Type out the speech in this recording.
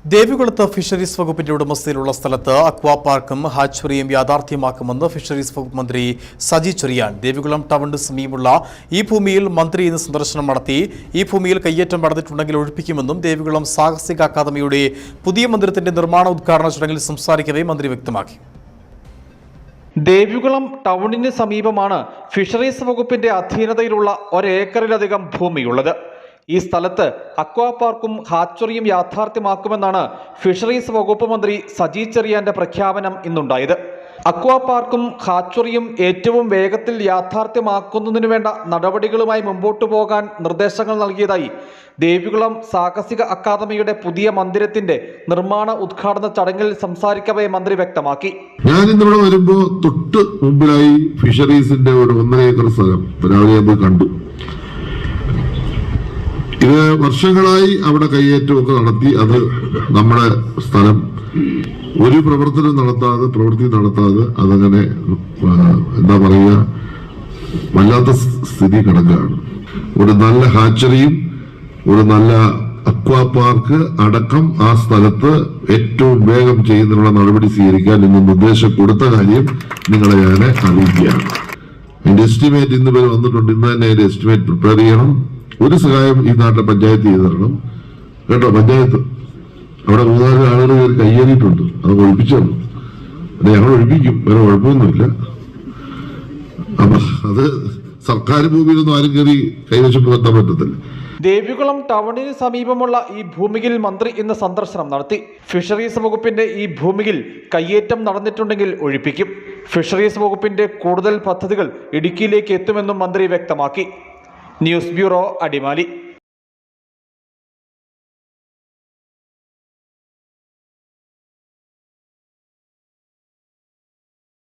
ദേവികുളത്ത് fisheries വകുപ്പിന്റെ ഉടമസ്ഥയിലുള്ള സ്ഥലത്ത് അക്വാ പാർക്കും ഹാച്ചറിയും യാഥാർത്ഥ്യമാക്കുമെന്ന് ഫിഷറീസ് വകുപ്പ് മന്ത്രി സജി ചെറിയാൻ ദേവികുളം ടൗണിന് സമീപമുള്ള ഈ ഭൂമിയിൽ മന്ത്രി ഇന്ന് സന്ദർശനം നടത്തി. ഈ ഭൂമിയിൽ കയ്യേറ്റം നടന്നിട്ടുണ്ടെങ്കിൽ ഒഴിപ്പിക്കുമെന്നും ദേവികുളം സാഹസിക അക്കാദമിയുടെ പുതിയ മന്ദിരത്തിന്റെ നിർമ്മാണ ഉദ്ഘാടന ചടങ്ങിൽ സംസാരിക്കവേ മന്ത്രി വ്യക്തമാക്കി. ദേവികുളം ടൗണിന് സമീപമാണ് ഫിഷറീസ് വകുപ്പിന്റെ അധീനതയിലുള്ള ഒരേക്കറിലധികം ഭൂമിയുള്ളത്. ഈ സ്ഥലത്ത് അക്വാ പാർക്കും ഹാച്ചറിയും യാഥാർത്ഥ്യമാക്കുമെന്നാണ് ഫിഷറീസ് വകുപ്പ് മന്ത്രി സജി ചെറിയാന്റെ പ്രഖ്യാപനം ഇന്നുണ്ടായത്. അക്വാ പാർക്കും ഹാച്ചറിയും ഏറ്റവും വേഗത്തിൽ യാഥാർത്ഥ്യമാക്കുന്നതിനു വേണ്ട നടപടികളുമായി മുമ്പോട്ടു പോകാൻ നിർദ്ദേശങ്ങൾ നൽകിയതായി ദേവികുളം സാഹസിക അക്കാദമിയുടെ പുതിയ മന്ദിരത്തിന്റെ നിർമ്മാണ ഉദ്ഘാടന ചടങ്ങിൽ സംസാരിക്കവേ മന്ത്രി വ്യക്തമാക്കി. ഞാൻ ഇന്നിവിടെ വരുമ്പോ തൊട്ട് മുമ്പിലായി ഫിഷറീസിന്റെ ഒരു 1.5 ഏക്കർ സ്ഥലം രാവിലെ കണ്ടു. ഇത് വർഷങ്ങളായി അവിടെ കയ്യേറ്റമൊക്കെ നടത്തി. അത് നമ്മുടെ സ്ഥലം ഒരു പ്രവൃത്തി നടത്താതെ അതങ്ങനെ എന്താ പറയുക, വല്ലാത്ത സ്ഥിതി കിടക്കുകയാണ്. ഒരു നല്ല ഹാച്ചറിയും ഒരു നല്ല അക്വാ പാർക്ക് അടക്കം ആ സ്ഥലത്ത് ഏറ്റവും വേഗം ചെയ്യുന്നതിനുള്ള നടപടി സ്വീകരിക്കാൻ ഇന്ന് നിർദ്ദേശം കൊടുത്ത കാര്യം നിങ്ങളെ ഞാൻ അറിയിക്കുകയാണ്. അതിന്റെ എസ്റ്റിമേറ്റ് ഇന്ന് വരെ വന്നിട്ടുണ്ട്. ഇന്ന് തന്നെ അതിന്റെ എസ്റ്റിമേറ്റ് പ്രിപ്പയർ ചെയ്യണം. ഒരു സഹായം ഈ നാട്ടിലെ പഞ്ചായത്ത് ചെയ്തു തരണം കേട്ടോ. പഞ്ചായത്ത് അവിടെ 3-4 ആളുകൾ കയറി കയ്യേറിയിട്ടുണ്ട്. അത് ഒഴിപ്പിച്ചു തന്നു. അത് ഞങ്ങൾ ഒഴിപ്പിക്കും, വേറെ കുഴപ്പമൊന്നുമില്ല. അപ്പൊ അത് സർക്കാർ ഭൂമിയിലൊന്നും ആരും കയറി കൈവശം പോകാൻ പറ്റത്തില്ല. ദേവികുളം ടൗണിന് സമീപമുള്ള ഈ ഭൂമിയിൽ മന്ത്രി ഇന്ന് സന്ദർശനം നടത്തി. ഫിഷറീസ് വകുപ്പിന്റെ ഈ ഭൂമിയിൽ കയ്യേറ്റം നടന്നിട്ടുണ്ടെങ്കിൽ ഒഴിപ്പിക്കും. ഫിഷറീസ് വകുപ്പിന്റെ കൂടുതൽ പദ്ധതികൾ ഇടുക്കിയിലേക്ക് എത്തുമെന്നും മന്ത്രി വ്യക്തമാക്കി. News bureau, Adimali.